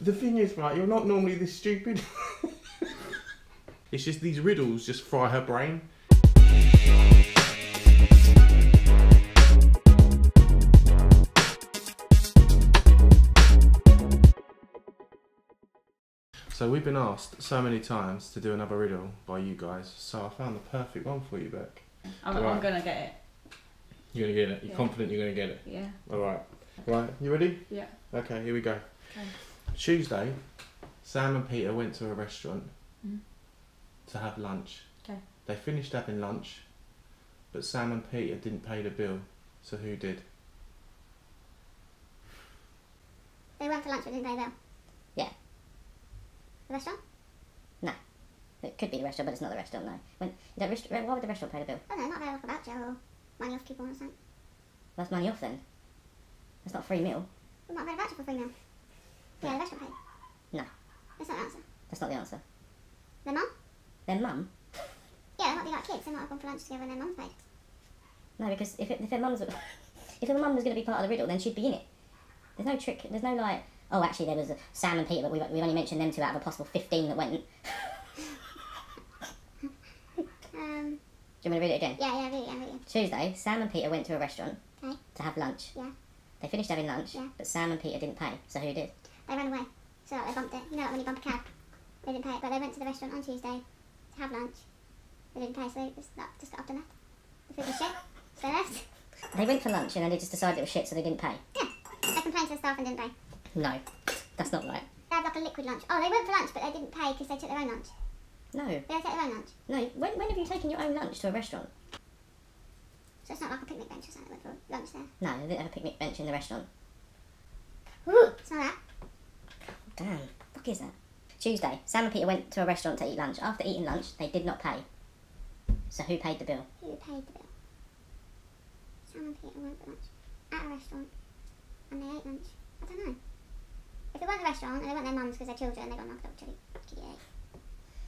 The thing is, right, you're not normally this stupid. It's just these riddles just fry her brain. So we've been asked so many times to do another riddle by you guys, so I found the perfect one for you, Beck. I'm gonna get it. You're gonna get it? You're confident you're gonna get it? Yeah. Alright. Right, you ready? Yeah. Okay, here we go. Okay. Tuesday, Sam and Peter went to a restaurant to have lunch. Okay. They finished having lunch, but Sam and Peter didn't pay the bill, so who did? They went for lunch but didn't pay the bill? Yeah. The restaurant? No. It could be the restaurant, but it's not the restaurant, no. Why would the restaurant pay the bill? Oh no, not pay off a voucher or money off coupon or something. That's money off then. That's not a free meal. We might have had a voucher for free meal. Yeah, the restaurant paid. No. That's not the answer. That's not the answer. Their mum? Their mum? Yeah, they might be like kids. They might have gone for lunch together and their mum's paid. No, because if their mum was going to be part of the riddle, then she'd be in it. There's no trick. There's no like, oh, actually there was Sam and Peter, but we've only mentioned them two out of a possible 15 that went. Do you want me to read it again? Yeah, read it. Tuesday, Sam and Peter went to a restaurant to have lunch. Yeah. They finished having lunch, but Sam and Peter didn't pay. So who did? They ran away. So they bumped it. You know, like when you bump a cab, they didn't pay it. But they went to the restaurant on Tuesday to have lunch. They didn't pay, so they just got up and left. The food was shit, so they left. They went for lunch and then they just decided it was shit, so they didn't pay. Yeah. They complained to the staff and didn't pay. No, that's not right. They had like a liquid lunch. Oh, they went for lunch, but they didn't pay because they took their own lunch. No. They take their own lunch. No. When have you taken your own lunch to a restaurant? So it's not like a picnic bench or something. They went for lunch there. No, they didn't have a picnic bench in the restaurant. Ooh, it's not that. Damn, what the fuck is that? Tuesday, Sam and Peter went to a restaurant to eat lunch. After eating lunch, they did not pay. So who paid the bill? Who paid the bill? Sam and Peter went for lunch at a restaurant and they ate lunch. I don't know. If they weren't the restaurant and they weren't their mums because they're children, they got knocked up to kitty ate.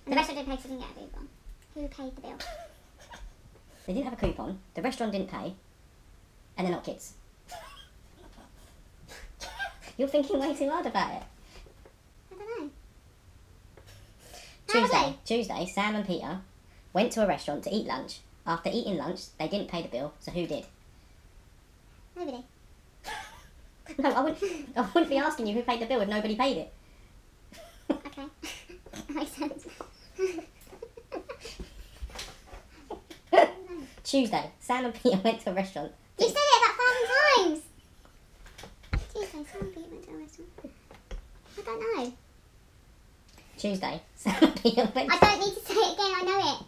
And the restaurant didn't pay because they didn't get a coupon. Who paid the bill? They didn't have a coupon, the restaurant didn't pay, and they're not kids. You're thinking way too hard about it. I don't know. Tuesday, Sam and Peter went to a restaurant to eat lunch. After eating lunch, they didn't pay the bill, so who did? Nobody. No, I wouldn't be asking you who paid the bill if nobody paid it. Okay. That makes sense. Tuesday, Sam and Peter went to a restaurant. You said it about 1,000 times! Tuesday, Sam and Peter went to a restaurant. I don't know. Tuesday, Sam and Peter went. I don't need to say it again, I know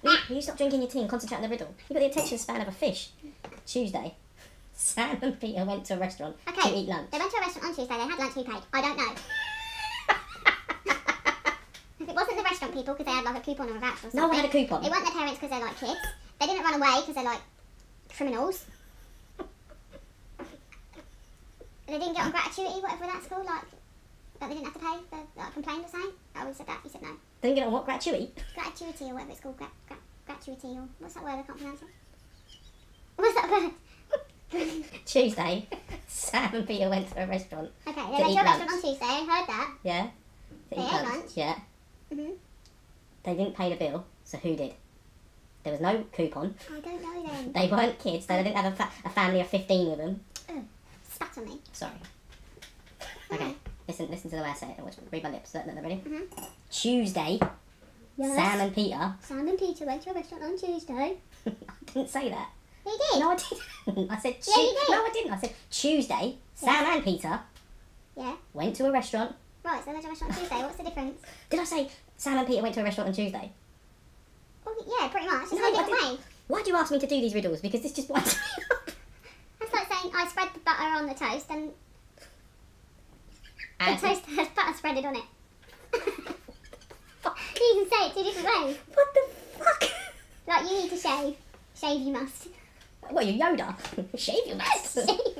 it. Will you stop drinking your tea and concentrate on the riddle? You've got the attention span of a fish. Tuesday, Sam and Peter went to a restaurant to eat lunch. They went to a restaurant on Tuesday, they had lunch, who paid? I don't know. If it wasn't the restaurant people because they had like a coupon or a voucher or something. No one had a coupon. It weren't their parents because they're like kids. They didn't run away because they're like criminals. They didn't get on gratuity, whatever that's called, like they didn't have to pay, they like complained or something. I always said that, you said no. They didn't get on what, gratuity? Gratuity or whatever it's called, gratuity or what's that word, I can't pronounce it. What's that word? Tuesday, Sam and Peter went to a restaurant. Okay, they went to a restaurant on Tuesday, I heard that. Yeah. They ate lunch. Yeah. They didn't pay the bill, so who did? There was no coupon. I don't know then. They weren't kids, so they didn't have a family of 15 with them. Spat on me. Sorry. Okay, listen to the way I say it. I'll read my lips. Are they ready? Tuesday, Yes. Sam and Peter. Sam and Peter went to a restaurant on Tuesday. I didn't say that. You did? No, I didn't. I said Yeah, you did. No, I didn't. I said Tuesday, Sam and Peter Yeah. went to a restaurant. Right, so they went to a restaurant on Tuesday. What's the difference? Did I say Sam and Peter went to a restaurant on Tuesday? Well, yeah, pretty much. It's No, no I different didn't. way. Why do you ask me to do these riddles? Because this just winds me up. That's like saying I spread the butter on the toast and the toast has butter spreaded on it. You can say it two different ways. What the fuck? Like, you need to shave. Shave you must. What, you Yoda? Shave your mouth. Shave you must.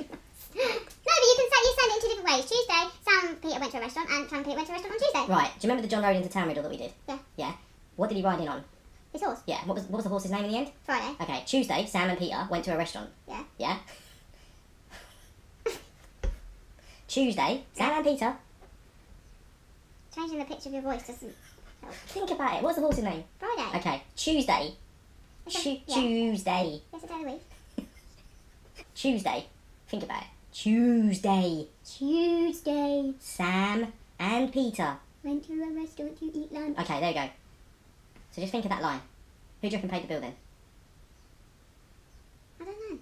No, but you said it in two different ways. Tuesday, Sam and Peter went to a restaurant and Sam and Peter went to a restaurant on Tuesday. Right, do you remember the John rode into town riddle that we did? Yeah. Yeah. What did he ride in on? His horse. Yeah, what was the horse's name in the end? Friday. Okay, Tuesday, Sam and Peter went to a restaurant. Yeah. Yeah? Tuesday, Sam and Peter. Changing the pitch of your voice doesn't help. Think about it. What's the horse's name? Friday. Okay, Tuesday. Tuesday. Yes, a day of the week. Tuesday. Think about it. Tuesday. Sam and Peter. Went to a restaurant to eat lunch. Okay, there you go. So just think of that line. Who do you reckon paid the bill then? I don't know.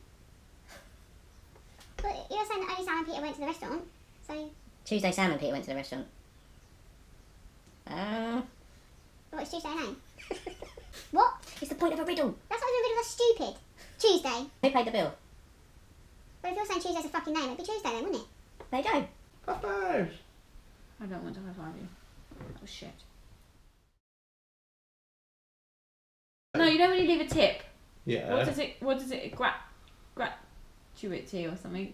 But you're saying that only Sam and Peter went to the restaurant, so... Tuesday, Sam and Peter went to the restaurant. What's Tuesday's name? What? It's the point of a riddle. That's not even a riddle, that's stupid. Tuesday. Who paid the bill? But if you're saying Tuesday's a fucking name, it'd be Tuesday then, wouldn't it? There you go. High five. I don't want to high five you. Oh shit. No, you know when you leave a tip. Yeah. What does it gratuity or something?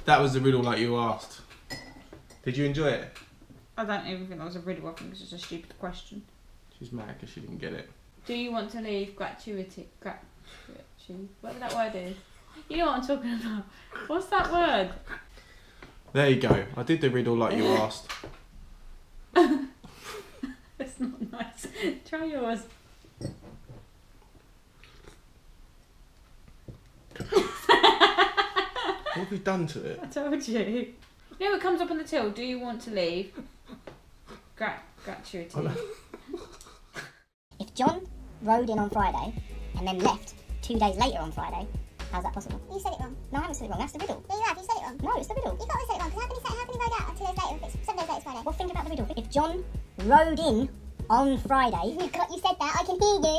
That was the riddle like you asked. Did you enjoy it? I don't even think that was a riddle. I think it was just a stupid question. She's mad because she didn't get it. Do you want to leave gratuity? Whatever that word is. You know what I'm talking about. What's that word? There you go. I did the riddle like you asked. It's not nice. Try yours. What have you done to it? I told you. You know what comes up on the till? Do you want to leave gratuity? If John rode in on Friday and then left 2 days later on Friday, how's that possible? You said it wrong. No, I haven't said it wrong. That's the riddle. Yeah, you have. You said it wrong. No, it's the riddle. You can't say it wrong, because how can he ride out 2 days later if it's 7 days later it's Friday? Well, think about the riddle. If John rode in on Friday... You said that, I can hear you.